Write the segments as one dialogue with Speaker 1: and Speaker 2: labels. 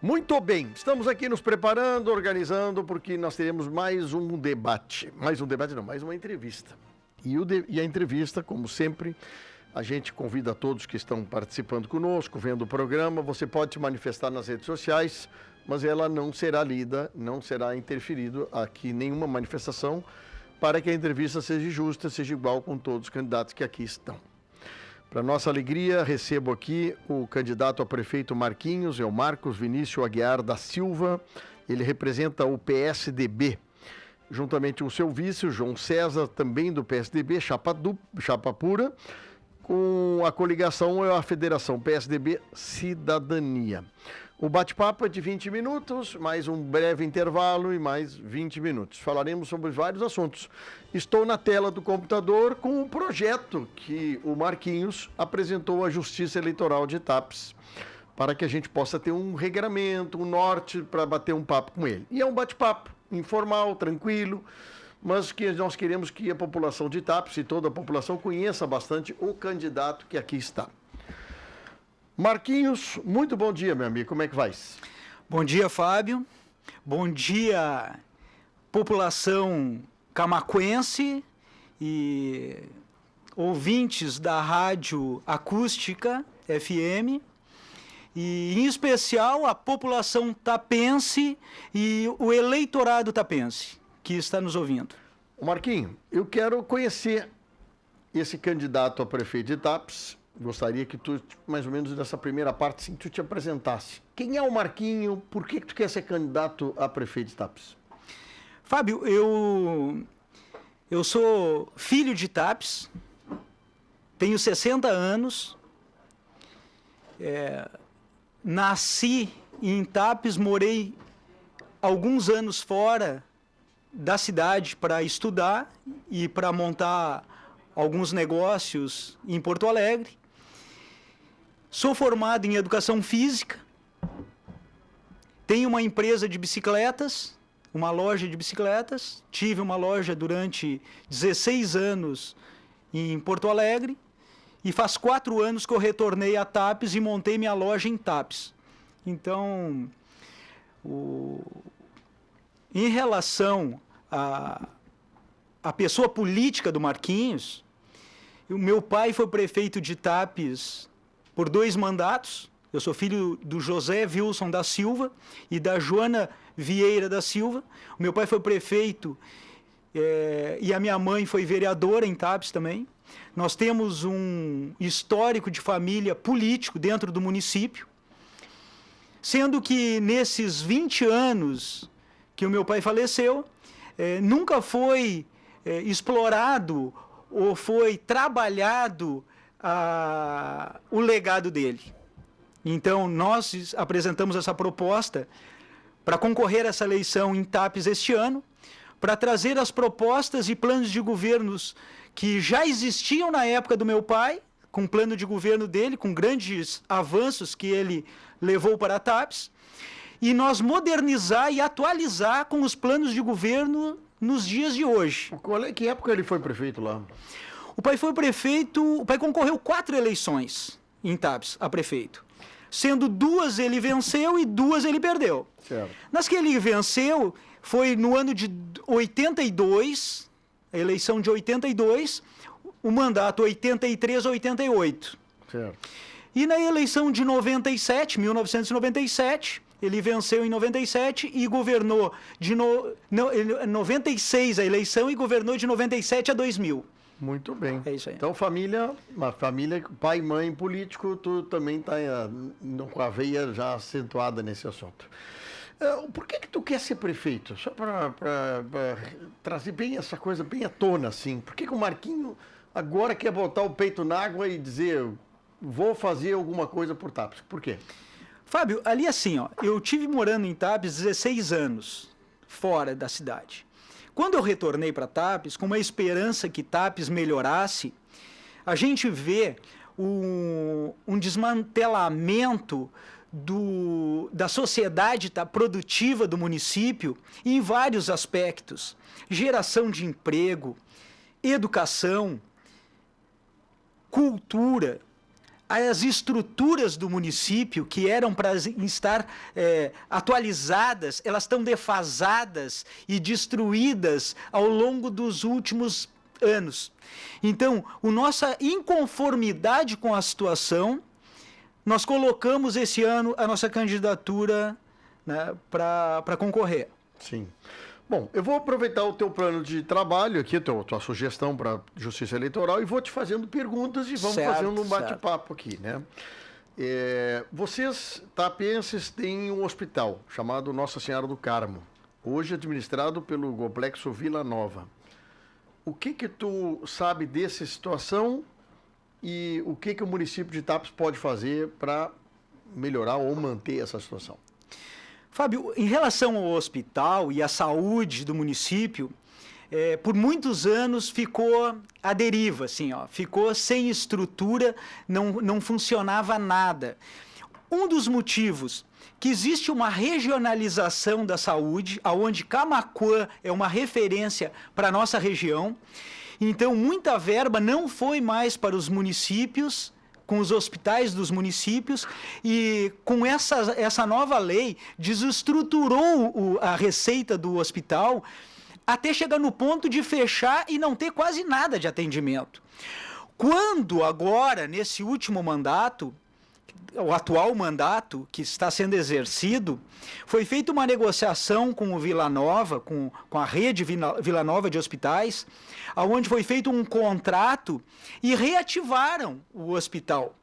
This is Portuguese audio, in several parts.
Speaker 1: Muito bem, estamos aqui nos preparando, organizando, porque nós teremos mais um debate. Mais uma entrevista. E a entrevista, como sempre, a gente convida a todos que estão participando conosco, vendo o programa. Você pode se manifestar nas redes sociais, mas ela não será lida, não será interferido aqui nenhuma manifestação, para que a entrevista seja justa, seja igual com todos os candidatos que aqui estão. Para nossa alegria, recebo aqui o candidato a prefeito Marquinhos, é o Marcos Vinícius Aguiar da Silva. Ele representa o PSDB, juntamente com o seu vice, o João César, também do PSDB, chapa pura, com a coligação é a Federação PSDB Cidadania. O bate-papo é de 20 minutos, mais um breve intervalo e mais 20 minutos. Falaremos sobre vários assuntos. Estou na tela do computador com o projeto que o Marquinhos apresentou à Justiça Eleitoral de Tapes, para que a gente possa ter um regramento, um norte para bater um papo com ele. E é um bate-papo informal, tranquilo, mas que nós queremos que a população de Tapes e toda a população conheça bastante o candidato que aqui está. Marquinhos, muito bom dia, meu amigo. Como é que vai?
Speaker 2: Bom dia, Fábio. Bom dia, população camaquense e ouvintes da Rádio Acústica FM. E, em especial, a população tapense e o eleitorado tapense que está nos ouvindo.
Speaker 1: Marquinhos, eu quero conhecer esse candidato a prefeito de Tapes. Gostaria que tu, mais ou menos nessa primeira parte, sim, tu te apresentasse. Quem é o Marquinho? Por que tu quer ser candidato a prefeito de Tapes?
Speaker 2: Fábio, eu sou filho de Tapes, tenho 60 anos, nasci em Tapes, morei alguns anos fora da cidade para estudar e para montar alguns negócios em Porto Alegre. Sou formado em Educação Física, tenho uma empresa de bicicletas, uma loja de bicicletas, tive uma loja durante 16 anos em Porto Alegre e faz 4 anos que eu retornei a Tapes e montei minha loja em Tapes. Então, em relação à pessoa política do Marquinhos, o meu pai foi prefeito de Tapes por 2 mandatos. Eu sou filho do José Wilson da Silva e da Joana Vieira da Silva. O meu pai foi prefeito e a minha mãe foi vereadora em Tapes também. Nós temos um histórico de família político dentro do município, sendo que nesses 20 anos que o meu pai faleceu, nunca foi explorado ou foi trabalhado o legado dele. Então, nós apresentamos essa proposta para concorrer a essa eleição em Tapes este ano, para trazer as propostas e planos de governos que já existiam na época do meu pai, com o plano de governo dele, com grandes avanços que ele levou para Tapes, e nós modernizar e atualizar com os planos de governo nos dias de hoje.
Speaker 1: Que época ele foi prefeito lá?
Speaker 2: O pai concorreu 4 eleições em Tapes a prefeito, sendo 2 ele venceu e 2 ele perdeu.
Speaker 1: Certo.
Speaker 2: Nas que ele venceu foi no ano de 82, a eleição de 82, o mandato 83 a 88.
Speaker 1: Certo.
Speaker 2: E na eleição de 1997, ele venceu em 97 e governou de 96 a eleição e governou de 97 a 2000.
Speaker 1: Muito bem.
Speaker 2: É isso aí.
Speaker 1: Então, uma família, pai e mãe político, tu também está com a veia já acentuada nesse assunto. Por que tu quer ser prefeito? Só para trazer bem essa coisa bem à tona, assim. Por que o Marquinho agora quer botar o peito na água e dizer, vou fazer alguma coisa por Tapes? Por quê?
Speaker 2: Fábio, ali assim, eu tive morando em Tapes 16 anos, fora da cidade. Quando eu retornei para Tapes, com uma esperança que Tapes melhorasse, a gente vê um desmantelamento da sociedade produtiva do município em vários aspectos. Geração de emprego, educação, cultura, as estruturas do município, que eram para estar atualizadas, elas estão defasadas e destruídas ao longo dos últimos anos. Então, a nossa inconformidade com a situação, nós colocamos esse ano a nossa candidatura, né, para concorrer.
Speaker 1: Sim. Bom, eu vou aproveitar o teu plano de trabalho aqui, tua sugestão para Justiça Eleitoral, e vou te fazendo perguntas e vamos fazendo um bate-papo aqui, né? Vocês, tapenses, têm um hospital chamado Nossa Senhora do Carmo, hoje administrado pelo Complexo Vila Nova. O que tu sabe dessa situação e o que o município de Tapes pode fazer para melhorar ou manter essa situação?
Speaker 2: Fábio, em relação ao hospital e à saúde do município, por muitos anos ficou à deriva, assim, ficou sem estrutura, não funcionava nada. Um dos motivos que existe uma regionalização da saúde, onde Camaquã é uma referência para a nossa região, então muita verba não foi mais para os municípios, com os hospitais dos municípios, e com essa nova lei desestruturou a receita do hospital até chegar no ponto de fechar e não ter quase nada de atendimento. Quando agora, nesse último mandato, o atual mandato que está sendo exercido, foi feita uma negociação com o Vila Nova, com a rede Vila Nova de hospitais, onde foi feito um contrato e reativaram o hospital.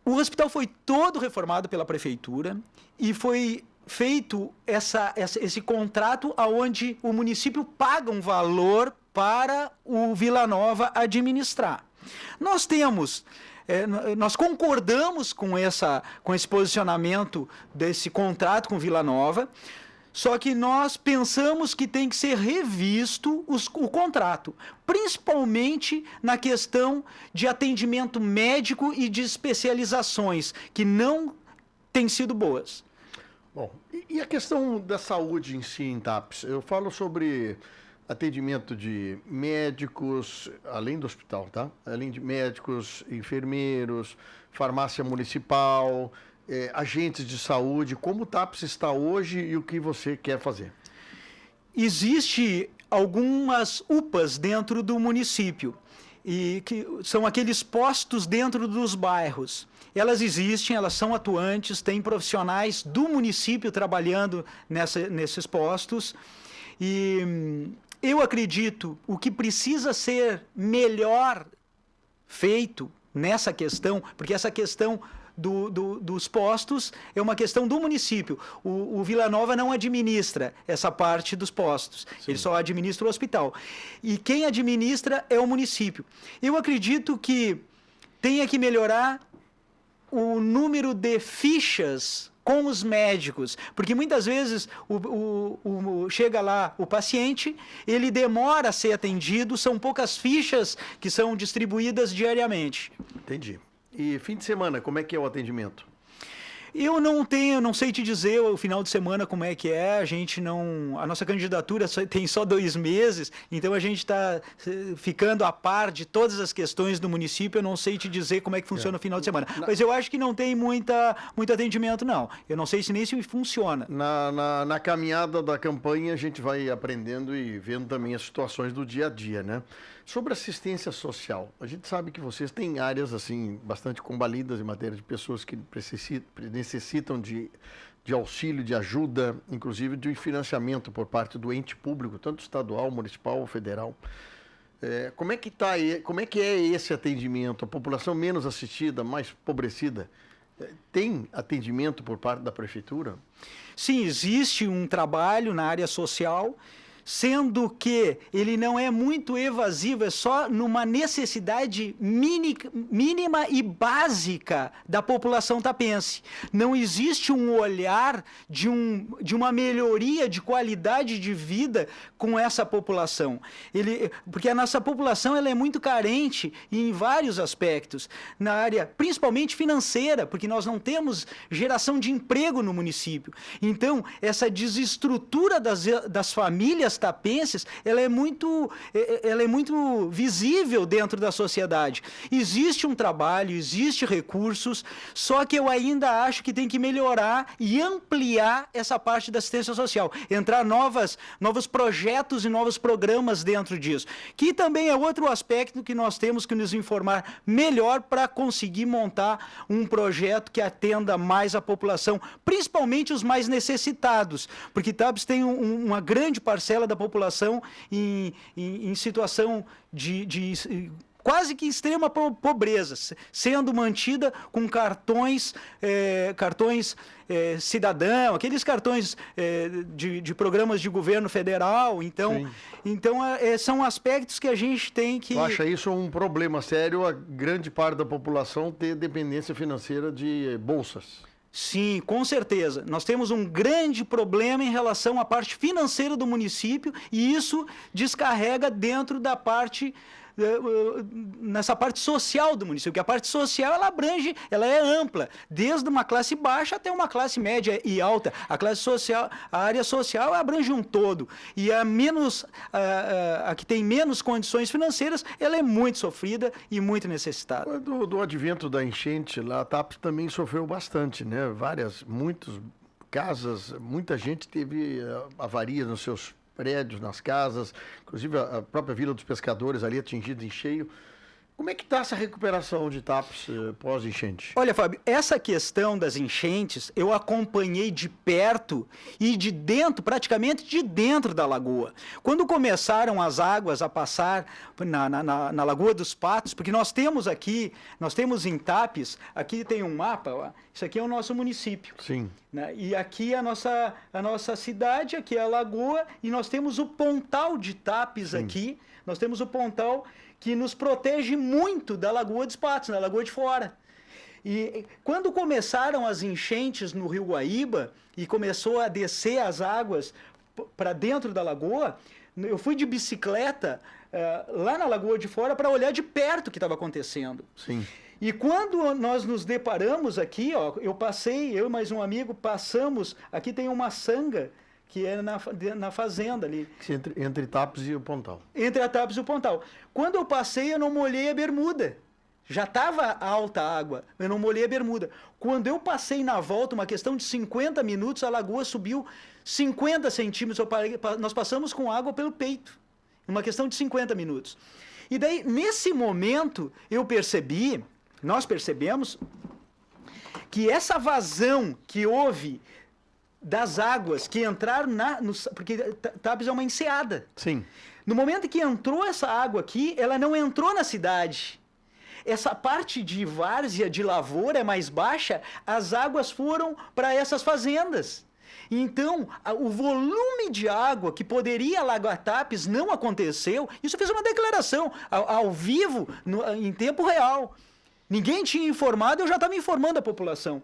Speaker 2: O hospital foi todo reformado pela prefeitura e foi feito esse contrato onde o município paga um valor para o Vila Nova administrar. Nós concordamos com esse posicionamento desse contrato com Vila Nova, só que nós pensamos que tem que ser revisto o contrato, principalmente na questão de atendimento médico e de especializações, que não têm sido boas.
Speaker 1: Bom, e a questão da saúde em si em Tapes? Eu falo sobre atendimento de médicos, além do hospital, tá? Além de médicos, enfermeiros, farmácia municipal, agentes de saúde. Como o Tapes está hoje e o que você quer fazer?
Speaker 2: Existe algumas UPAs dentro do município, e que são aqueles postos dentro dos bairros. Elas existem, elas são atuantes, tem profissionais do município trabalhando nesses postos, e eu acredito o que precisa ser melhor feito nessa questão, porque essa questão dos postos é uma questão do município. O Vila Nova não administra essa parte dos postos. Sim. Ele só administra o hospital. E quem administra é o município. Eu acredito que tenha que melhorar o número de fichas com os médicos, porque muitas vezes chega lá o paciente, ele demora a ser atendido, são poucas fichas que são distribuídas diariamente.
Speaker 1: Entendi. E fim de semana, como é que é o atendimento?
Speaker 2: Eu não sei te dizer o final de semana como é que é, a nossa candidatura tem só 2 meses, então a gente está ficando a par de todas as questões do município, eu não sei te dizer como é que funciona o final de semana, mas eu acho que não tem muito atendimento não, eu não sei se nem se funciona.
Speaker 1: Na caminhada da campanha a gente vai aprendendo e vendo também as situações do dia a dia, né? Sobre assistência social, a gente sabe que vocês têm áreas assim bastante combalidas em matéria de pessoas que necessitam de auxílio, de ajuda, inclusive de financiamento por parte do ente público, tanto estadual, municipal ou federal. Como é que é esse atendimento? A população menos assistida, mais empobrecida, tem atendimento por parte da prefeitura?
Speaker 2: Sim, existe um trabalho na área social, sendo que ele não é muito evasivo, é só numa necessidade mínima e básica da população tapense. Não existe um olhar de uma melhoria de qualidade de vida com essa população. Porque a nossa população ela é muito carente em vários aspectos, na área principalmente financeira, porque nós não temos geração de emprego no município. Então, essa desestrutura das famílias famílias tapenses, ela é muito visível dentro da sociedade. Existe um trabalho, existe recursos, só que eu ainda acho que tem que melhorar e ampliar essa parte da assistência social, entrar novos projetos e novos programas dentro disso, que também é outro aspecto que nós temos que nos informar melhor para conseguir montar um projeto que atenda mais a população, principalmente os mais necessitados, porque Tapes tem uma grande parcela da população em situação de quase que extrema pobreza, sendo mantida com cartões cidadão, aqueles cartões de programas de governo federal. Então são aspectos que a gente tem que...
Speaker 1: Tu acha isso um problema sério, a grande parte da população ter dependência financeira de bolsas?
Speaker 2: Sim, com certeza. Nós temos um grande problema em relação à parte financeira do município e isso descarrega dentro da parte... nessa parte social do município, porque a parte social ela abrange, ela é ampla, desde uma classe baixa até uma classe média e alta. A classe social, a área social abrange um todo, e a que tem menos condições financeiras, ela é muito sofrida e muito necessitada.
Speaker 1: Do advento da enchente lá, a Tapes também sofreu bastante, né? Muitas casas, muita gente teve avaria nos seus prédios, nas casas, inclusive a própria Vila dos Pescadores ali atingida em cheio. Como é que está essa recuperação de Tapes pós-enchente?
Speaker 2: Olha, Fábio, essa questão das enchentes eu acompanhei de perto e de dentro, praticamente de dentro da lagoa. Quando começaram as águas a passar na Lagoa dos Patos, porque nós temos em Tapes, aqui tem um mapa, ó, isso aqui é o nosso município.
Speaker 1: Sim.
Speaker 2: Né? E aqui é a nossa cidade, aqui é a lagoa, e nós temos o Pontal de Tapes. Sim. Aqui, nós temos o Pontal que nos protege muito da Lagoa dos Patos, da Lagoa de Fora. E quando começaram as enchentes no Rio Guaíba e começou a descer as águas para dentro da lagoa, eu fui de bicicleta lá na Lagoa de Fora para olhar de perto o que estava acontecendo.
Speaker 1: Sim.
Speaker 2: E quando nós nos deparamos aqui, ó, eu e mais um amigo passamos, aqui tem uma sanga, que é na fazenda ali.
Speaker 1: Entre Tapes e o Pontal.
Speaker 2: Entre a Tapes e o Pontal. Quando eu passei, eu não molhei a bermuda. Já estava alta a água, eu não molhei a bermuda. Quando eu passei na volta, uma questão de 50 minutos, a lagoa subiu 50 centímetros. Nós passamos com água pelo peito. Uma questão de 50 minutos. E daí, nesse momento, nós percebemos, que essa vazão que houve das águas que entraram porque Tapes é uma enseada.
Speaker 1: Sim.
Speaker 2: No momento que entrou essa água aqui, ela não entrou na cidade. Essa parte de várzea, de lavoura, é mais baixa, as águas foram para essas fazendas. Então, o volume de água que poderia alagar Tapes não aconteceu. Isso fez uma declaração ao vivo, em tempo real. Ninguém tinha informado, eu já estava informando a população.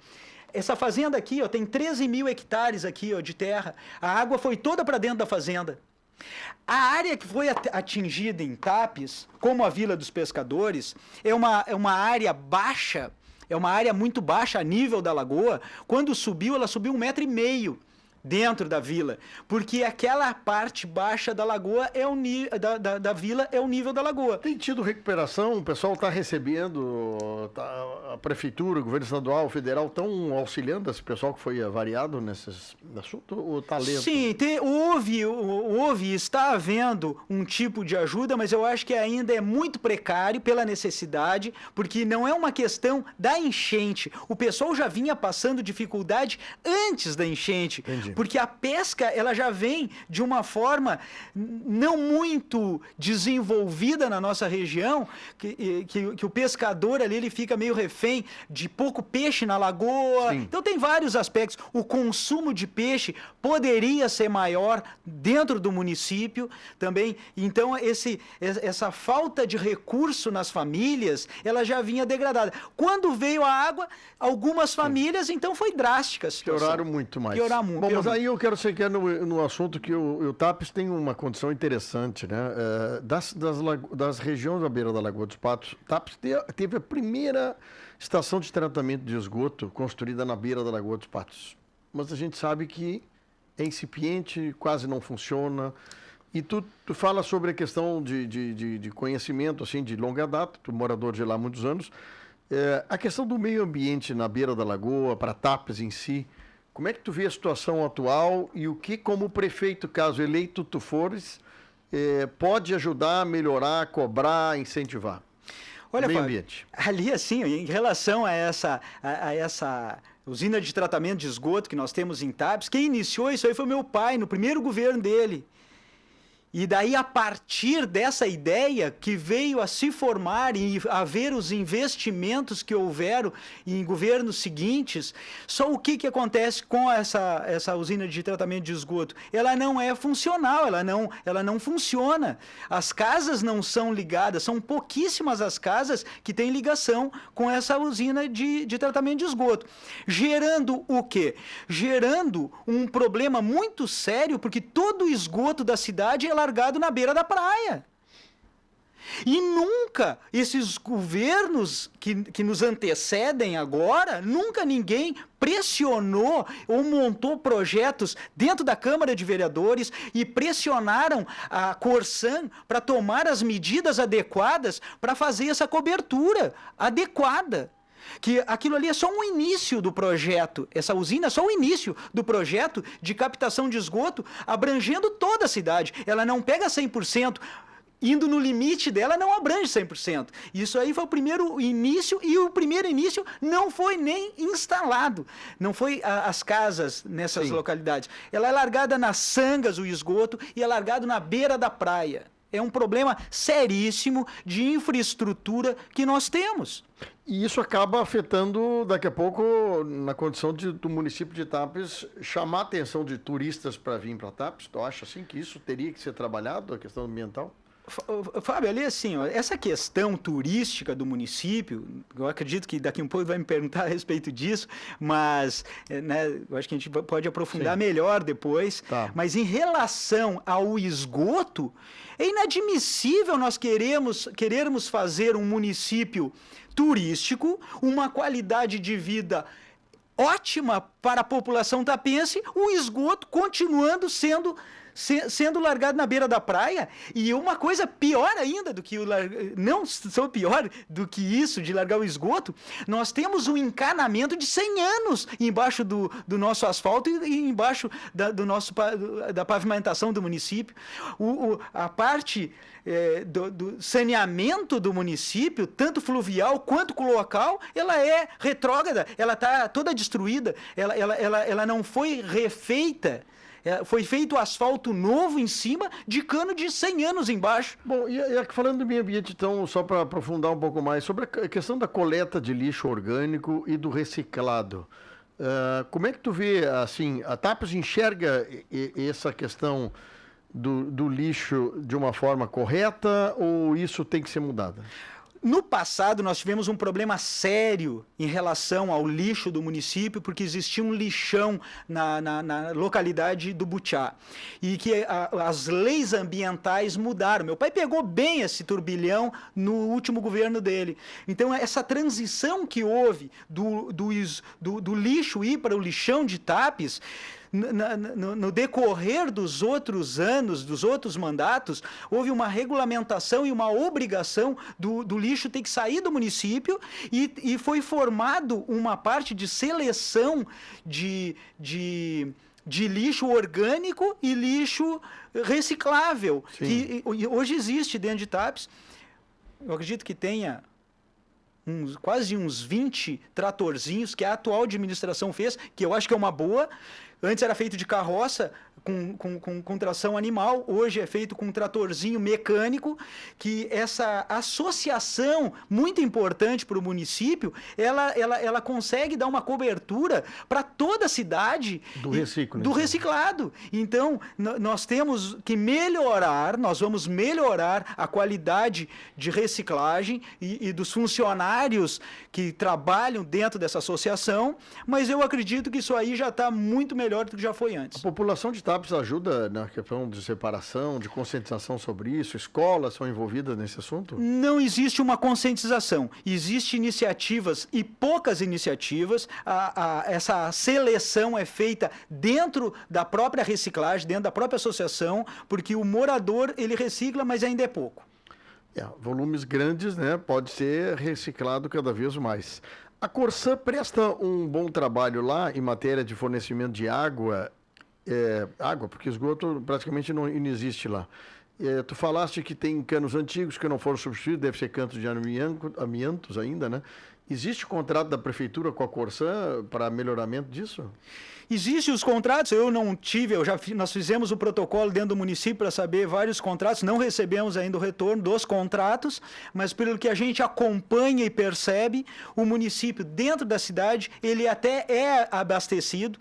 Speaker 2: Essa fazenda aqui, ó, tem 13 mil hectares aqui, ó, de terra. A água foi toda para dentro da fazenda. A área que foi atingida em Tapes, como a Vila dos Pescadores, é uma área baixa, é uma área muito baixa a nível da lagoa. Quando subiu, ela subiu 1,5 metro dentro da vila, porque aquela parte baixa da lagoa da vila é o nível da lagoa.
Speaker 1: Tem tido recuperação? O pessoal está recebendo, a prefeitura, o governo estadual, o federal estão auxiliando esse pessoal que foi avariado nesse assunto, ou está lento?
Speaker 2: Sim, houve, está havendo um tipo de ajuda, mas eu acho que ainda é muito precário pela necessidade, porque não é uma questão da enchente. O pessoal já vinha passando dificuldade antes da enchente.
Speaker 1: Entendi.
Speaker 2: Porque a pesca, ela já vem de uma forma não muito desenvolvida na nossa região, que o pescador ali, ele fica meio refém de pouco peixe na lagoa. Sim. Então tem vários aspectos. O consumo de peixe poderia ser maior dentro do município também. Então essa falta de recurso nas famílias, ela já vinha degradada. Quando veio a água, algumas famílias, então foi drástica a situação.
Speaker 1: Pioraram muito mais.
Speaker 2: Piorar muito.
Speaker 1: Bom, mas aí eu quero chegar no assunto que o Tapes tem uma condição interessante, né? Das regiões da beira da Lagoa dos Patos, Tapes teve a primeira estação de tratamento de esgoto construída na beira da Lagoa dos Patos. Mas a gente sabe que é incipiente, quase não funciona. E tu fala sobre a questão de conhecimento, assim, de longa data, tu morador de lá há muitos anos. A questão do meio ambiente na beira da lagoa, para Tapes em si, como é que tu vê a situação atual e o que, como prefeito, caso eleito tu fores, pode ajudar a melhorar, cobrar, incentivar?
Speaker 2: Olha,
Speaker 1: meio
Speaker 2: Fábio,
Speaker 1: ambiente.
Speaker 2: ali assim, em relação a essa usina de tratamento de esgoto que nós temos em Tapes, quem iniciou isso aí foi meu pai, no primeiro governo dele. E daí, a partir dessa ideia que veio a se formar e haver os investimentos que houveram em governos seguintes, só o que acontece com essa usina de tratamento de esgoto? Ela não é funcional, ela não funciona. As casas não são ligadas, são pouquíssimas as casas que têm ligação com essa usina de tratamento de esgoto. Gerando o quê? Gerando um problema muito sério, porque todo o esgoto da cidade é largado na beira da praia. E nunca esses governos que nos antecedem agora, nunca ninguém pressionou ou montou projetos dentro da Câmara de Vereadores e pressionaram a Corsan para tomar as medidas adequadas para fazer essa cobertura adequada. Que aquilo ali é só um início do projeto, essa usina é só o início do projeto de captação de esgoto, abrangendo toda a cidade. Ela não pega 100%, indo no limite dela, não abrange 100%. Isso aí foi o primeiro início, e o primeiro início não foi nem instalado. Não foi as casas nessas localidades. Ela é largada nas sangas, o esgoto, e é largado na beira da praia. É um problema seríssimo de infraestrutura que nós temos.
Speaker 1: E isso acaba afetando, daqui a pouco, na condição do município de Tapes, chamar a atenção de turistas para vir para Tapes. Tu acha assim que isso teria que ser trabalhado, a questão ambiental?
Speaker 2: Fábio, ali assim, ó, essa questão turística do município, eu acredito que daqui a um pouco vai me perguntar a respeito disso, mas né, eu acho que a gente pode aprofundar melhor depois.
Speaker 1: Tá.
Speaker 2: Mas em relação ao esgoto, é inadmissível nós querermos fazer um município turístico, uma qualidade de vida ótima para a população tapense, o esgoto continuando sendo largado na beira da praia. E uma coisa pior ainda do que não só pior do que isso de largar o esgoto, nós temos um encanamento de 100 anos embaixo do nosso asfalto e embaixo da pavimentação do município. A parte do saneamento do município, tanto fluvial quanto local, ela é retrógrada, ela está toda destruída, ela não foi refeita. Foi feito asfalto novo em cima de cano de 100 anos embaixo.
Speaker 1: Bom, e falando do meio ambiente, então, só para aprofundar um pouco mais, sobre a questão da coleta de lixo orgânico e do reciclado. Como é que tu vê, assim, a Tapes enxerga essa questão do lixo de uma forma correta ou isso tem que ser mudado?
Speaker 2: No passado, nós tivemos um problema sério em relação ao lixo do município, porque existia um lixão na localidade do Butiá. E que as leis ambientais mudaram. Meu pai pegou bem esse turbilhão no último governo dele. Então, essa transição que houve do lixo ir para o lixão de Tapes, no decorrer dos outros anos, dos outros mandatos, houve uma regulamentação e uma obrigação do lixo ter que sair do município e foi formado uma parte de seleção de lixo orgânico e lixo reciclável, que hoje existe dentro de Tapes. Eu acredito que tenha quase uns 20 tratorzinhos que a atual administração fez, que eu acho que é uma boa. Antes era feito de carroça com tração animal, hoje é feito com um tratorzinho mecânico, que essa associação muito importante para o município, ela consegue dar uma cobertura para toda a cidade do reciclado. Então, nós temos que nós vamos melhorar a qualidade de reciclagem e dos funcionários funcionários que trabalham dentro dessa associação, mas eu acredito que isso aí já está muito melhor do que já foi antes.
Speaker 1: A população de TAPS ajuda na questão de separação, de conscientização sobre isso? Escolas são envolvidas nesse assunto?
Speaker 2: Não existe uma conscientização. Existem iniciativas e poucas iniciativas. Essa seleção é feita dentro da própria reciclagem, dentro da própria associação, porque o morador, ele recicla, mas ainda é pouco.
Speaker 1: Volumes grandes, né? Pode ser reciclado cada vez mais. A Corsã presta um bom trabalho lá em matéria de fornecimento de água, porque esgoto praticamente não existe lá. Tu falaste que tem canos antigos que não foram substituídos, deve ser cantos de amiantos ainda, né? Existe contrato da prefeitura com a Corsã para melhoramento disso?
Speaker 2: Existem os contratos, eu não tive, nós fizemos o protocolo dentro do município para saber vários contratos, não recebemos ainda o retorno dos contratos, mas pelo que a gente acompanha e percebe, o município dentro da cidade, ele até é abastecido.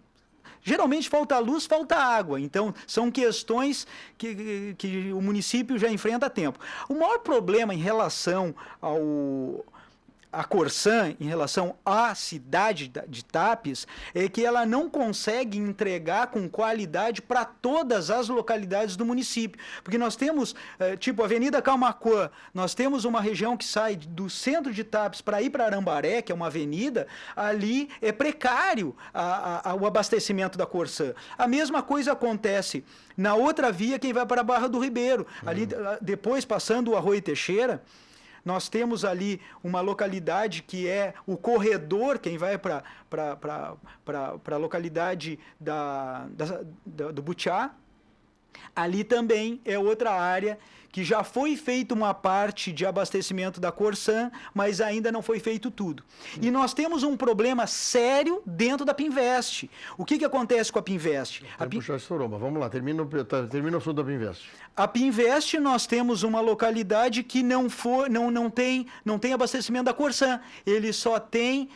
Speaker 2: Geralmente falta luz, falta água, então são questões que o município já enfrenta há tempo. O maior problema em relação a Corsã, em relação à cidade de Tapes, é que ela não consegue entregar com qualidade para todas as localidades do município. Porque nós temos, tipo, a Avenida Camaquã, nós temos uma região que sai do centro de Tapes para ir para Arambaré, que é uma avenida, ali é precário o abastecimento da Corsã. A mesma coisa acontece na outra via, quem vai para a Barra do Ribeiro. Ali, depois, passando o Arroio Teixeira, nós temos ali uma localidade que é o corredor, quem vai para a localidade do Butiá. Ali também é outra área que já foi feita uma parte de abastecimento da Corsã, mas ainda não foi feito tudo. E nós temos um problema sério dentro da Pinvest. O que acontece com a Pinvest?
Speaker 1: Puxar esse soroma. Vamos lá, termina o assunto da Pinvest.
Speaker 2: A Pinvest, nós temos uma localidade que não tem abastecimento da Corsã. Ele só tem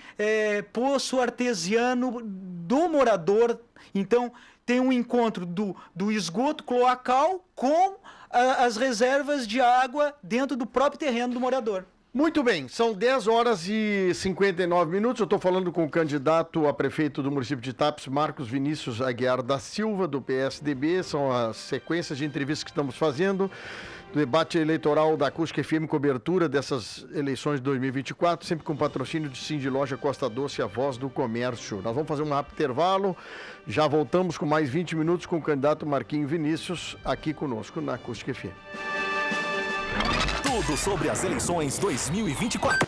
Speaker 2: poço artesiano do morador. Então, tem um encontro do esgoto cloacal com as reservas de água dentro do próprio terreno do morador.
Speaker 1: Muito bem, são 10 horas e 59 minutos. Eu estou falando com o candidato a prefeito do município de Tapes, Marcos Vinícius Aguiar da Silva, do PSDB. São as sequências de entrevistas que estamos fazendo. Do debate eleitoral da Acústica FM, cobertura dessas eleições de 2024, sempre com patrocínio de Cindy Loja Costa Doce, a voz do comércio. Nós vamos fazer um rápido intervalo, já voltamos com mais 20 minutos com o candidato Marquinho Vinícius aqui conosco na Acústica FM.
Speaker 3: Tudo sobre as eleições 2024.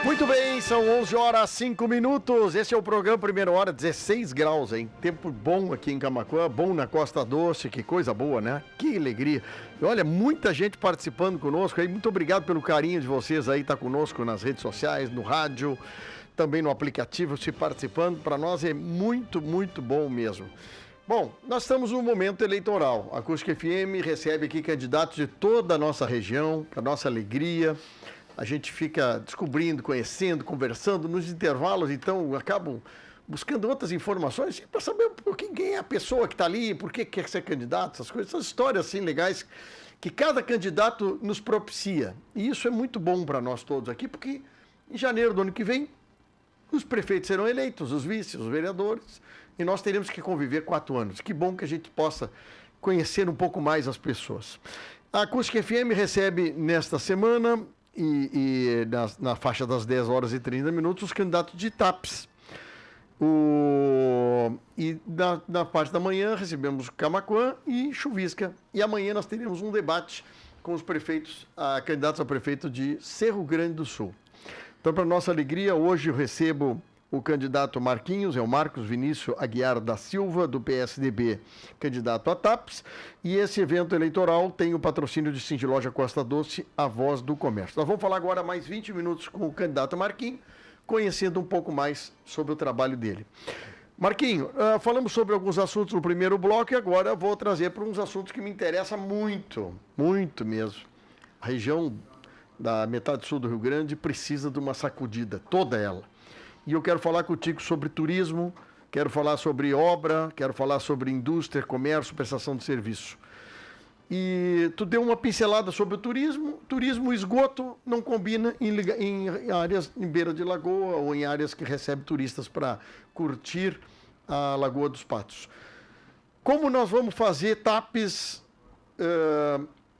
Speaker 1: Muito bem, são 11 horas 5 minutos. Esse é o programa Primeira Hora, 16 graus, hein? Tempo bom aqui em Camaquã, bom na Costa Doce, que coisa boa, né? Que alegria. E olha, muita gente participando conosco aí. Muito obrigado pelo carinho de vocês aí, tá conosco nas redes sociais, no rádio, também no aplicativo, se participando. Para nós é muito, muito bom mesmo. Bom, nós estamos num momento eleitoral. A Acústica FM recebe aqui candidatos de toda a nossa região, para nossa alegria. A gente fica descobrindo, conhecendo, conversando nos intervalos, então acabam buscando outras informações para saber quem é a pessoa que está ali, por que quer ser candidato, essas coisas, essas histórias assim legais que cada candidato nos propicia. E isso é muito bom para nós todos aqui, porque em janeiro do ano que vem os prefeitos serão eleitos, os vices, os vereadores, e nós teremos que conviver 4 anos. Que bom que a gente possa conhecer um pouco mais as pessoas. A Acústica FM recebe nesta semana na faixa das 10 horas e 30 minutos, os candidatos de Tapes. Na parte da manhã recebemos Camaquã e Chuvisca. E amanhã nós teremos um debate com os prefeitos, candidatos a prefeito de Cerro Grande do Sul. Então, para nossa alegria, hoje eu recebo o candidato Marquinhos, é o Marcos Vinícius Aguiar da Silva, do PSDB, candidato a Tapes. E esse evento eleitoral tem o patrocínio de Cindy Loja Costa Doce, a voz do comércio. Nós vamos falar agora mais 20 minutos com o candidato Marquinhos, conhecendo um pouco mais sobre o trabalho dele. Marquinhos, falamos sobre alguns assuntos no primeiro bloco e agora vou trazer para uns assuntos que me interessam muito, muito mesmo. A região da metade sul do Rio Grande precisa de uma sacudida, toda ela. E eu quero falar contigo sobre turismo, quero falar sobre obra, quero falar sobre indústria, comércio, prestação de serviço. E tu deu uma pincelada sobre o turismo. Turismo, esgoto, não combina em áreas em beira de lagoa ou em áreas que recebem turistas para curtir a Lagoa dos Patos. Como nós vamos fazer TAPES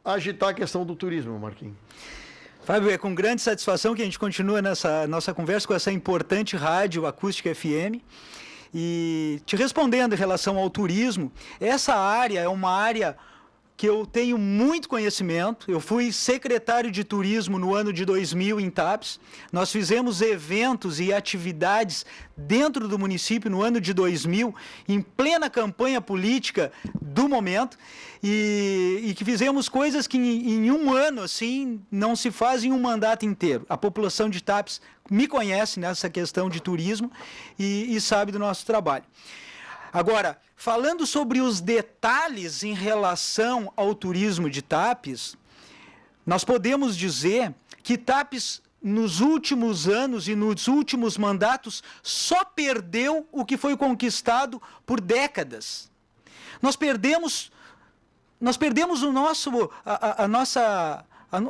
Speaker 1: agitar a questão do turismo, Marquinhos?
Speaker 2: Fábio, é com grande satisfação que a gente continua nessa nossa conversa com essa importante rádio Acústica FM. E te respondendo em relação ao turismo, essa área é uma área que eu tenho muito conhecimento. Eu fui secretário de turismo no ano de 2000 em TAPES. Nós fizemos eventos e atividades dentro do município no ano de 2000, em plena campanha política do momento, e que fizemos coisas que em um ano, assim, não se faz em um mandato inteiro. A população de TAPES me conhece nessa questão de turismo e sabe do nosso trabalho. Agora, falando sobre os detalhes em relação ao turismo de TAPES, nós podemos dizer que TAPES, nos últimos anos e nos últimos mandatos, só perdeu o que foi conquistado por décadas. Nós perdemos o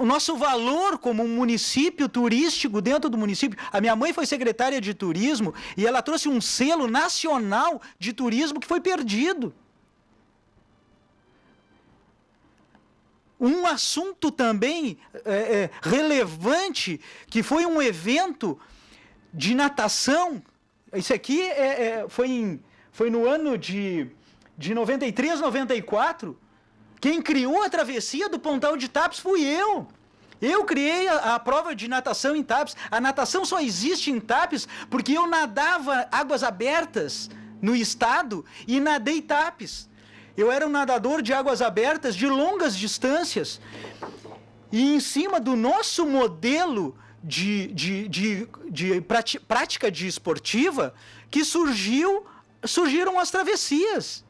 Speaker 2: nosso valor como um município turístico dentro do município. A minha mãe foi secretária de turismo e ela trouxe um selo nacional de turismo que foi perdido. Um assunto também relevante, que foi um evento de natação. Isso aqui foi no ano de 93, 94. Quem criou a travessia do Pontal de TAPES fui eu. Eu criei a prova de natação em TAPES. A natação só existe em TAPES porque eu nadava águas abertas no estado e nadei TAPES. Eu era um nadador de águas abertas de longas distâncias. E em cima do nosso modelo de prática de esportiva que surgiram as travessias.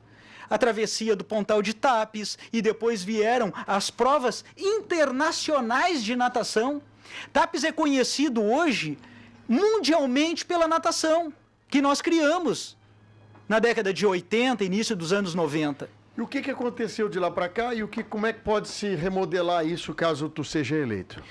Speaker 2: A travessia do Pontal de TAPES, e depois vieram as provas internacionais de natação. TAPES é conhecido hoje mundialmente pela natação, que nós criamos na década de 80, início dos anos 90.
Speaker 1: E o que aconteceu de lá para cá e como é que pode se remodelar isso caso tu seja eleito?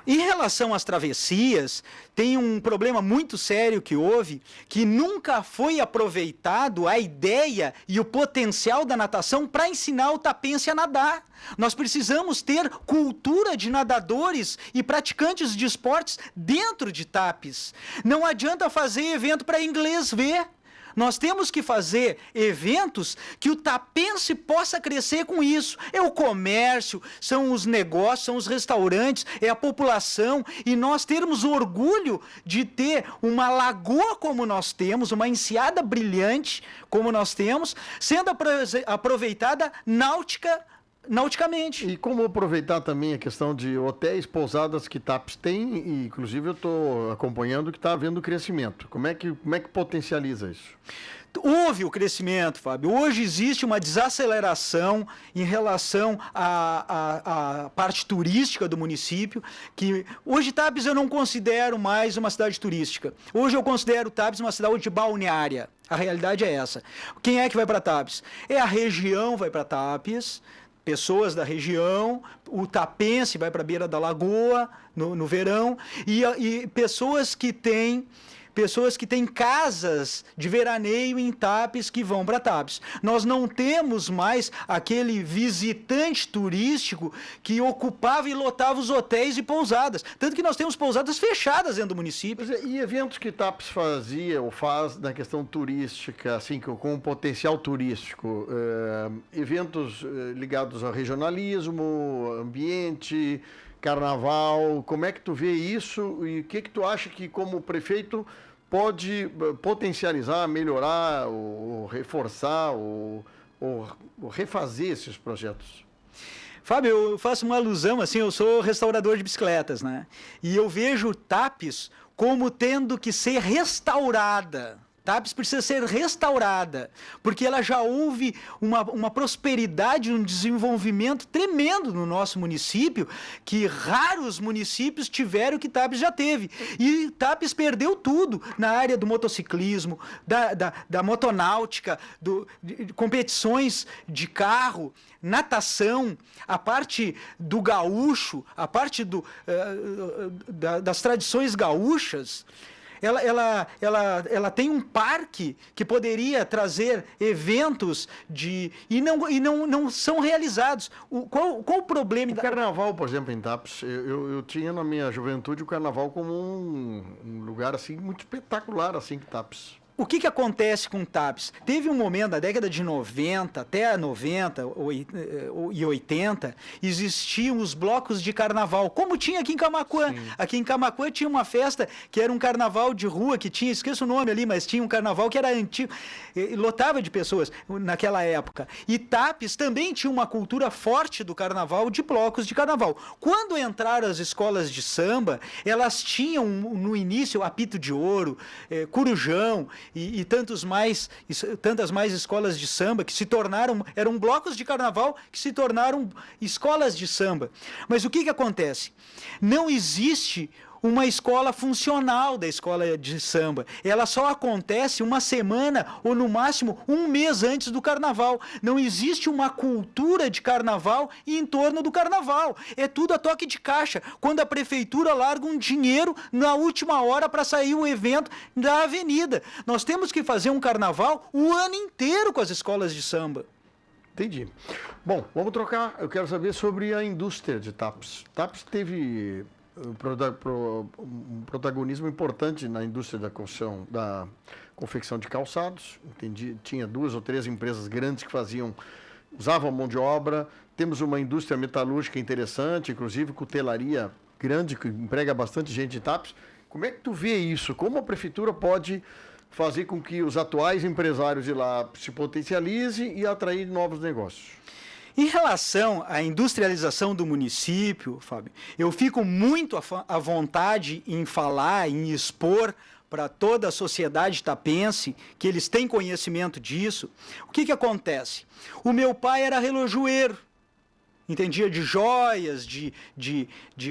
Speaker 2: Em relação às travessias, tem um problema muito sério que houve, que nunca foi aproveitado a ideia e o potencial da natação para ensinar o tapense a nadar. Nós precisamos ter cultura de nadadores e praticantes de esportes dentro de TAPES. Não adianta fazer evento para inglês ver. Nós temos que fazer eventos que o tapense possa crescer com isso. É o comércio, são os negócios, são os restaurantes, é a população. E nós termos orgulho de ter uma lagoa como nós temos, uma enseada brilhante como nós temos, sendo aproveitada nauticamente.
Speaker 1: E como aproveitar também a questão de hotéis, pousadas que TAPES tem, e inclusive eu estou acompanhando que está havendo crescimento. Como é que potencializa isso?
Speaker 2: Houve o crescimento, Fábio. Hoje existe uma desaceleração em relação à parte turística do município, que hoje TAPES eu não considero mais uma cidade turística. Hoje eu considero TAPES uma cidade balneária. A realidade é essa. Quem é que vai para TAPES? É a região vai para TAPES, pessoas da região, o tapense vai para a beira da lagoa no verão, e pessoas que têm casas de veraneio em TAPES que vão para TAPES. Nós não temos mais aquele visitante turístico que ocupava e lotava os hotéis e pousadas. Tanto que nós temos pousadas fechadas dentro do município.
Speaker 1: E eventos que TAPES fazia ou faz na questão turística, assim, com um potencial turístico, eventos ligados ao regionalismo, ambiente, carnaval, como é que tu vê isso e o que tu acha que como prefeito pode potencializar, melhorar, ou reforçar, ou refazer esses projetos?
Speaker 2: Fábio, eu faço uma alusão, assim, eu sou restaurador de bicicletas, né? E eu vejo TAPES como tendo que ser restaurada. TAPES precisa ser restaurada, porque ela já houve uma prosperidade, um desenvolvimento tremendo no nosso município, que raros municípios tiveram que TAPES já teve. E TAPES perdeu tudo na área do motociclismo, da motonáutica, de competições de carro, natação, a parte do gaúcho, a parte das tradições gaúchas. Ela tem um parque que poderia trazer eventos e não são realizados. Qual o problema?
Speaker 1: O carnaval, por exemplo, em TAPES, eu tinha na minha juventude o carnaval como um lugar assim muito espetacular, assim, que TAPES.
Speaker 2: O que acontece com TAPES? Teve um momento, na década de 90, até 90 e 80, existiam os blocos de carnaval, como tinha aqui em Camaquã. Sim. Aqui em Camaquã tinha uma festa que era um carnaval de rua, que tinha, esqueço o nome ali, mas tinha um carnaval que era antigo, lotava de pessoas naquela época. E TAPES também tinha uma cultura forte do carnaval, de blocos de carnaval. Quando entraram as escolas de samba, elas tinham no início Apito de Ouro, Corujão, e tantas mais escolas de samba que se tornaram, eram blocos de carnaval que se tornaram escolas de samba. Mas o que acontece? Não existe uma escola funcional da escola de samba. Ela só acontece uma semana ou, no máximo, um mês antes do carnaval. Não existe uma cultura de carnaval em torno do carnaval. É tudo a toque de caixa. Quando a prefeitura larga um dinheiro na última hora para sair o evento da avenida. Nós temos que fazer um carnaval o ano inteiro com as escolas de samba.
Speaker 1: Entendi. Bom, vamos trocar. Eu quero saber sobre a indústria de TAPES. TAPES teve um protagonismo importante na indústria da confecção de calçados. Entendi, tinha 2 ou 3 empresas grandes que usavam mão de obra. Temos uma indústria metalúrgica interessante, inclusive cutelaria grande, que emprega bastante gente de TAPES. Como é que tu vê isso? Como a prefeitura pode fazer com que os atuais empresários de lá se potencializem e atrair novos negócios?
Speaker 2: Em relação à industrialização do município, Fábio, eu fico muito à vontade em falar, em expor para toda a sociedade tapense, que eles têm conhecimento disso. O que acontece? O meu pai era relojoeiro, entendia de joias, de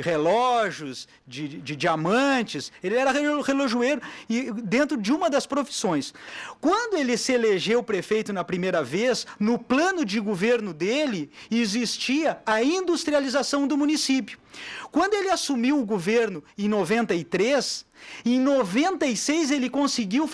Speaker 2: relógios, de diamantes. Ele era relojoeiro e dentro de uma das profissões. Quando ele se elegeu prefeito na primeira vez, no plano de governo dele existia a industrialização do município. Quando ele assumiu o governo em 93, em 96 ele conseguiu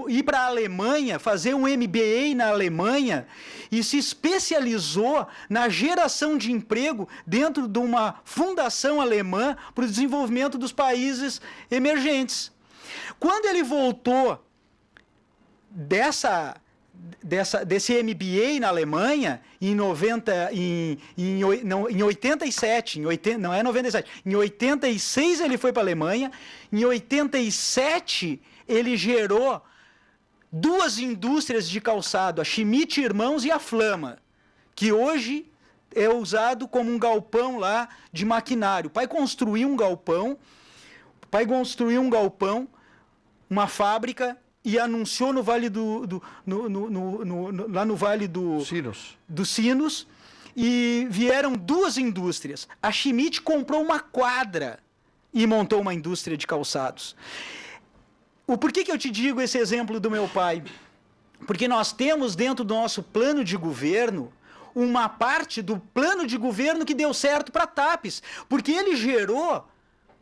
Speaker 2: ir para a Alemanha, fazer um MBA na Alemanha e se especializou na geração de emprego dentro de uma fundação alemã para o desenvolvimento dos países emergentes. Quando ele voltou desse MBA na Alemanha, em 87, não é 97, em 86 ele foi para a Alemanha, em 87 ele gerou 2 indústrias de calçado, a Schmidt Irmãos e a Flama, que hoje é usado como um galpão lá de maquinário. O pai construiu um galpão, uma fábrica, e anunciou no Vale lá no Vale dos Sinos, e vieram 2 indústrias. A Schmidt comprou uma quadra e montou uma indústria de calçados. Por que eu te digo esse exemplo do meu pai? Porque nós temos dentro do nosso plano de governo uma parte do plano de governo que deu certo para TAPES, porque ele gerou,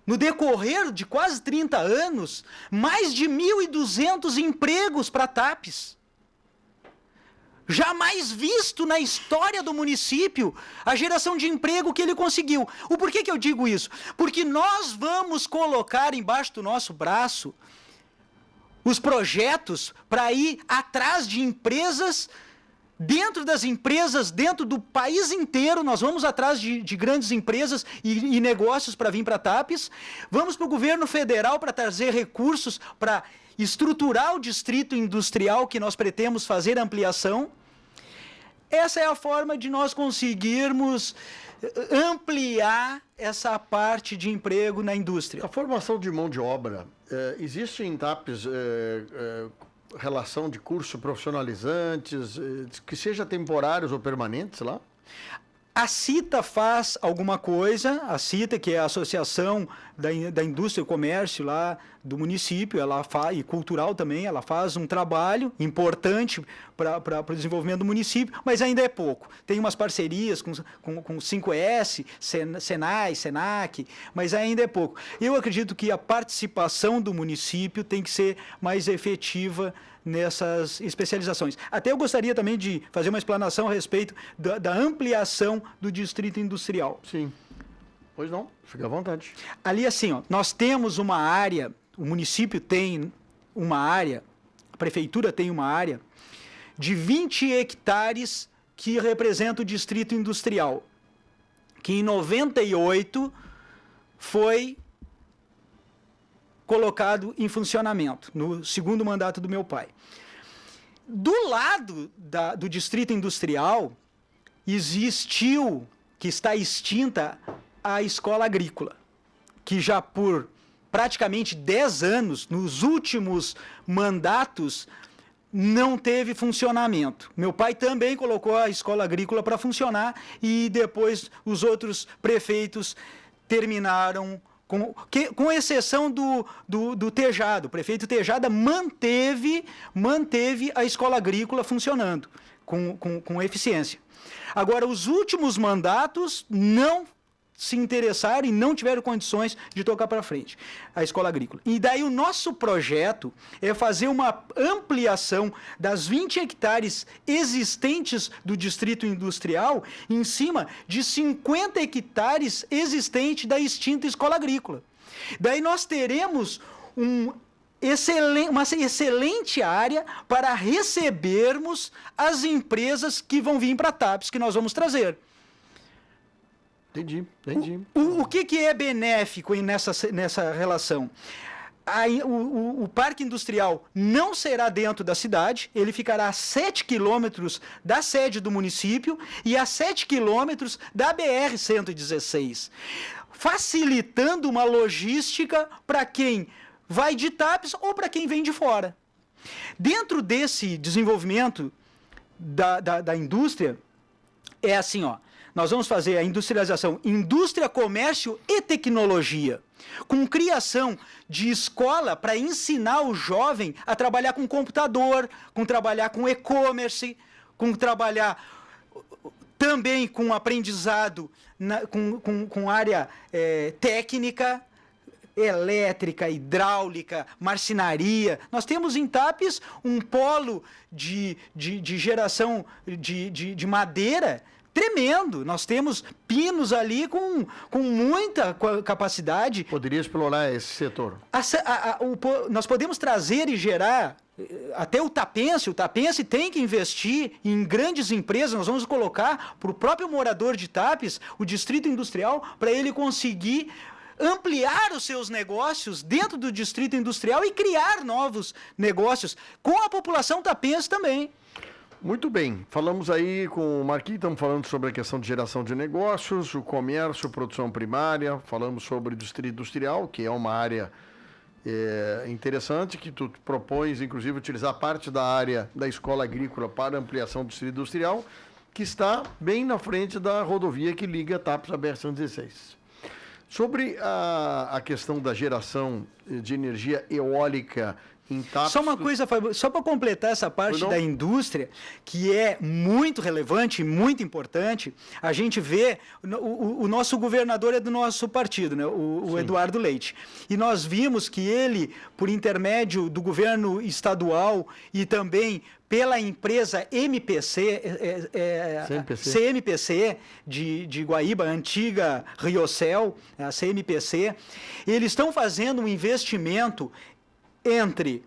Speaker 2: no decorrer de quase 30 anos, mais de 1.200 empregos para TAPES. Jamais visto na história do município a geração de emprego que ele conseguiu. Por que eu digo isso? Porque nós vamos colocar embaixo do nosso braço os projetos para ir atrás de empresas. Dentro das empresas, dentro do país inteiro, nós vamos atrás de grandes empresas e negócios para vir para TAPES. Vamos para o governo federal para trazer recursos para estruturar o distrito industrial que nós pretendemos fazer ampliação. essa é a forma de nós conseguirmos ampliar essa parte de emprego na indústria.
Speaker 1: A formação de mão de obra, existe em TAPES relação de curso profissionalizantes, que seja temporários ou permanentes lá?
Speaker 2: A CITA faz alguma coisa, a CITA, que é a Associação da Indústria e Comércio lá do município, ela faz, e cultural também, ela faz um trabalho importante para o desenvolvimento do município, mas ainda é pouco. Tem umas parcerias com 5S, Senai, Senac, mas ainda é pouco. Eu acredito que a participação do município tem que ser mais efetiva nessas especializações. Até eu gostaria também de fazer uma explanação a respeito da ampliação do distrito industrial.
Speaker 1: Sim. Pois não, fica à vontade.
Speaker 2: Ali, assim, ó, nós temos uma área, o município tem uma área, a prefeitura tem uma área de 20 hectares que representa o distrito industrial, que em 98 foi colocado em funcionamento, no segundo mandato do meu pai. Do lado do distrito industrial, existiu, que está extinta, a escola agrícola, que já por praticamente 10 anos, nos últimos mandatos, não teve funcionamento. Meu pai também colocou a escola agrícola para funcionar e depois os outros prefeitos terminaram, com exceção do Tejada. O prefeito Tejada manteve a escola agrícola funcionando com eficiência. Agora, os últimos mandatos não se interessaram e não tiveram condições de tocar para frente a escola agrícola. E daí o nosso projeto é fazer uma ampliação das 20 hectares existentes do distrito industrial em cima de 50 hectares existentes da extinta escola agrícola. Daí nós teremos uma excelente área para recebermos as empresas que vão vir para a TAPES, que nós vamos trazer.
Speaker 1: Entendi.
Speaker 2: O que é benéfico nessa relação? O parque industrial não será dentro da cidade, ele ficará a 7 quilômetros da sede do município e a 7 quilômetros da BR-116, facilitando uma logística para quem vai de TAPES ou para quem vem de fora. Dentro desse desenvolvimento da indústria, é assim, ó. Nós vamos fazer a industrialização, indústria, comércio e tecnologia, com criação de escola para ensinar o jovem a trabalhar com computador, com trabalhar com e-commerce, com trabalhar também com aprendizado, com área técnica, elétrica, hidráulica, marcenaria. Nós temos em TAPES um polo de geração de madeira tremendo. Nós temos pinos ali com muita capacidade.
Speaker 1: Poderia explorar esse setor.
Speaker 2: Nós podemos trazer e gerar até o Tapense tem que investir em grandes empresas. Nós vamos colocar para o próprio morador de TAPES o distrito industrial para ele conseguir ampliar os seus negócios dentro do distrito industrial e criar novos negócios com a população tapense também.
Speaker 1: Muito bem, falamos aí com o Marquinhos, estamos falando sobre a questão de geração de negócios, o comércio, produção primária, falamos sobre indústria industrial, que é uma área interessante, que tu propões, inclusive, utilizar parte da área da escola agrícola para ampliação do distrito industrial, que está bem na frente da rodovia que liga TAPES a BR-116. Sobre a questão da geração de energia eólica em TAPES...
Speaker 2: Só uma coisa, Fábio, só para completar essa parte da indústria, que é muito relevante e muito importante, a gente vê, o nosso governador é do nosso partido, né? o Eduardo Leite. E nós vimos que ele, por intermédio do governo estadual e também pela empresa CMPC de Guaíba, antiga Riocel, a CMPC, eles estão fazendo um investimento entre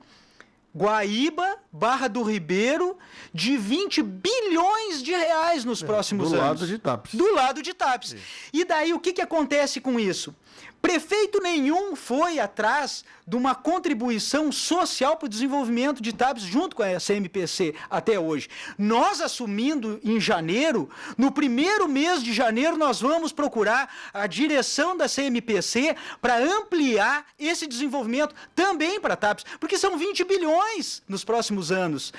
Speaker 2: Guaíba, Barra do Ribeiro, de 20 bilhões de reais nos próximos anos.
Speaker 1: Do lado de TAPES.
Speaker 2: Do lado de TAPES. E daí, o que acontece com isso? Prefeito nenhum foi atrás de uma contribuição social para o desenvolvimento de TAPs junto com a CMPC até hoje. Nós assumindo em janeiro, no primeiro mês de janeiro, nós vamos procurar a direção da CMPC para ampliar esse desenvolvimento também para TAPs, porque são 20 bilhões nos próximos anos.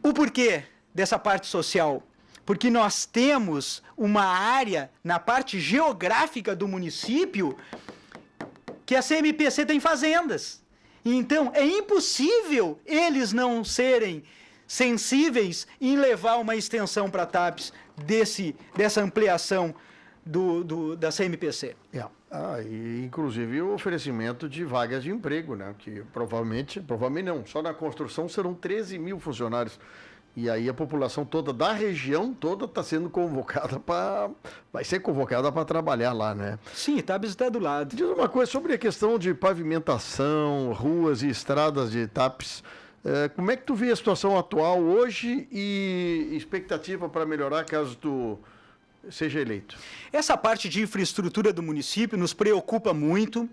Speaker 2: O porquê dessa parte social? Porque nós temos uma área na parte geográfica do município que a CMPC tem fazendas. Então, é impossível eles não serem sensíveis em levar uma extensão para TAPs dessa ampliação da CMPC.
Speaker 1: E inclusive o oferecimento de vagas de emprego, né? Que provavelmente não, só na construção serão 13 mil funcionários. E aí a população toda da região toda está sendo convocada vai ser convocada para trabalhar lá, né?
Speaker 2: Sim, TAPs está do lado.
Speaker 1: Diz uma coisa sobre a questão de pavimentação, ruas e estradas de TAPs. Como é que tu vê a situação atual hoje e expectativa para melhorar caso tu seja eleito?
Speaker 2: Essa parte de infraestrutura do município nos preocupa muito,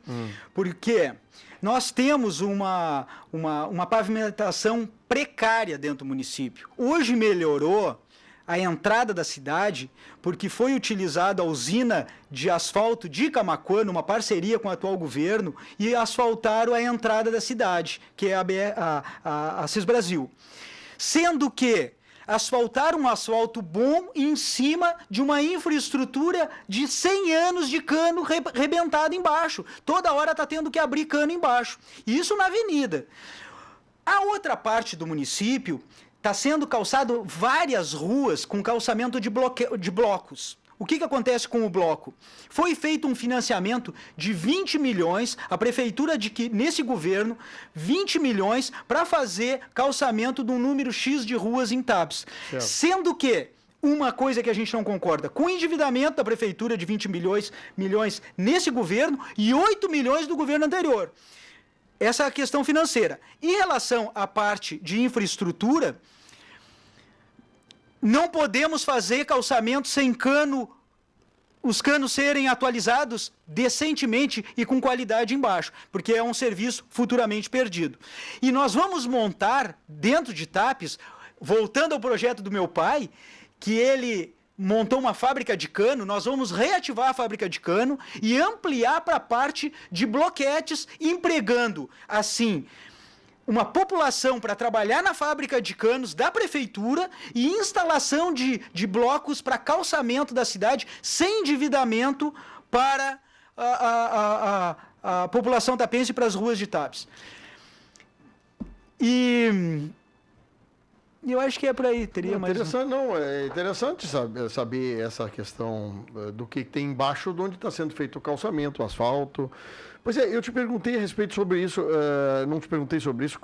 Speaker 2: porque nós temos uma pavimentação precária dentro do município. Hoje melhorou a entrada da cidade, porque foi utilizada a usina de asfalto de Camaquã, numa parceria com o atual governo, e asfaltaram a entrada da cidade, que é a Cisbrasil. Sendo que asfaltaram um asfalto bom em cima de uma infraestrutura de 100 anos de cano rebentado embaixo. Toda hora está tendo que abrir cano embaixo. Isso na avenida. A outra parte do município está sendo calçado várias ruas com calçamento de blocos. O que acontece com o bloco? Foi feito um financiamento de 20 milhões, a prefeitura nesse governo, 20 milhões para fazer calçamento de um número X de ruas em TAPs. Certo. Sendo que uma coisa que a gente não concorda, com o endividamento da prefeitura de 20 milhões nesse governo e 8 milhões do governo anterior. Essa é a questão financeira. Em relação à parte de infraestrutura, não podemos fazer calçamento sem cano, os canos serem atualizados decentemente e com qualidade embaixo, porque é um serviço futuramente perdido. E nós vamos montar, dentro de TAPs, voltando ao projeto do meu pai, que ele montou uma fábrica de cano, nós vamos reativar a fábrica de cano e ampliar para a parte de bloquetes, empregando, assim, uma população para trabalhar na fábrica de canos da prefeitura e instalação de blocos para calçamento da cidade sem endividamento para a população tapense e para as ruas de TAPs. E eu acho que é por aí, teria mais
Speaker 1: é interessante saber essa questão do que tem embaixo de onde está sendo feito o calçamento, o asfalto. Pois é, eu te perguntei a respeito sobre isso, não te perguntei sobre isso.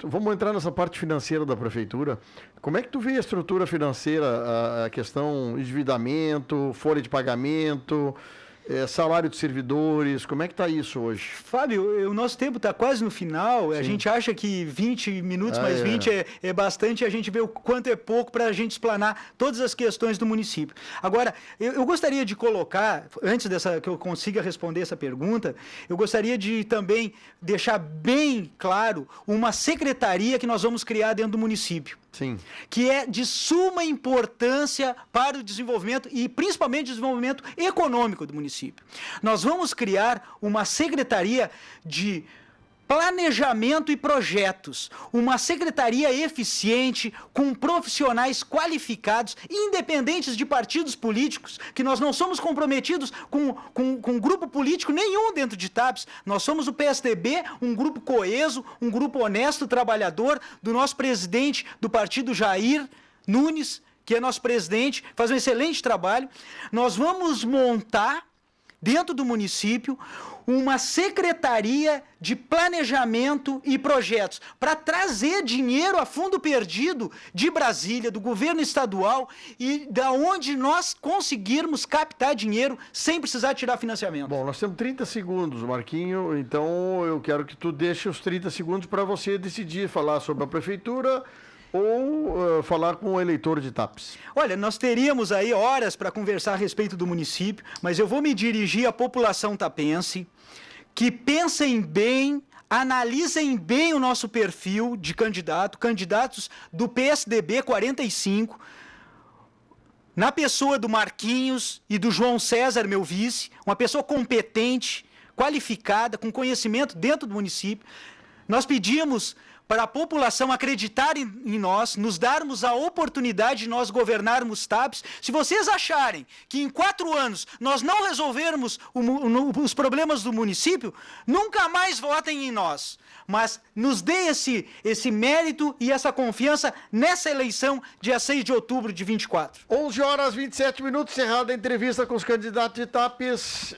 Speaker 1: Vamos entrar nessa parte financeira da prefeitura. Como é que tu vê a estrutura financeira, a questão endividamento, folha de pagamento, salário de servidores, como é que está isso hoje?
Speaker 2: Fábio, o nosso tempo está quase no final, a gente acha que 20 minutos mais 20 é bastante, a gente vê o quanto é pouco para a gente explanar todas as questões do município. Agora, eu gostaria de colocar, antes que eu consiga responder essa pergunta, eu gostaria de também deixar bem claro uma secretaria que nós vamos criar dentro do município.
Speaker 1: Sim.
Speaker 2: Que é de suma importância para o desenvolvimento e principalmente o desenvolvimento econômico do município. Nós vamos criar uma secretaria de planejamento e projetos, uma secretaria eficiente, com profissionais qualificados, independentes de partidos políticos, que nós não somos comprometidos com grupo político nenhum dentro de TAPs. Nós somos o PSDB, um grupo coeso, um grupo honesto, trabalhador, do nosso presidente do partido, Jair Nunes, que é nosso presidente, faz um excelente trabalho. Nós vamos montar, dentro do município, uma secretaria de planejamento e projetos para trazer dinheiro a fundo perdido de Brasília, do governo estadual e da onde nós conseguirmos captar dinheiro sem precisar tirar financiamento.
Speaker 1: Bom, nós temos 30 segundos, Marquinho, então eu quero que tu deixe os 30 segundos para você decidir falar sobre a prefeitura ou falar com o eleitor de TAPES?
Speaker 2: Olha, nós teríamos aí horas para conversar a respeito do município, mas eu vou me dirigir à população tapense, que pensem bem, analisem bem o nosso perfil de candidatos do PSDB 45, na pessoa do Marquinhos e do João César, meu vice, uma pessoa competente, qualificada, com conhecimento dentro do município. Nós pedimos para a população acreditar em nós, nos darmos a oportunidade de nós governarmos TAPES. Se vocês acharem que em 4 anos nós não resolvermos os problemas do município, nunca mais votem em nós. Mas nos dê esse mérito e essa confiança nessa eleição, dia 6 de outubro de 24.
Speaker 1: 11 horas 27 minutos, encerrada a entrevista com os candidatos de TAPES.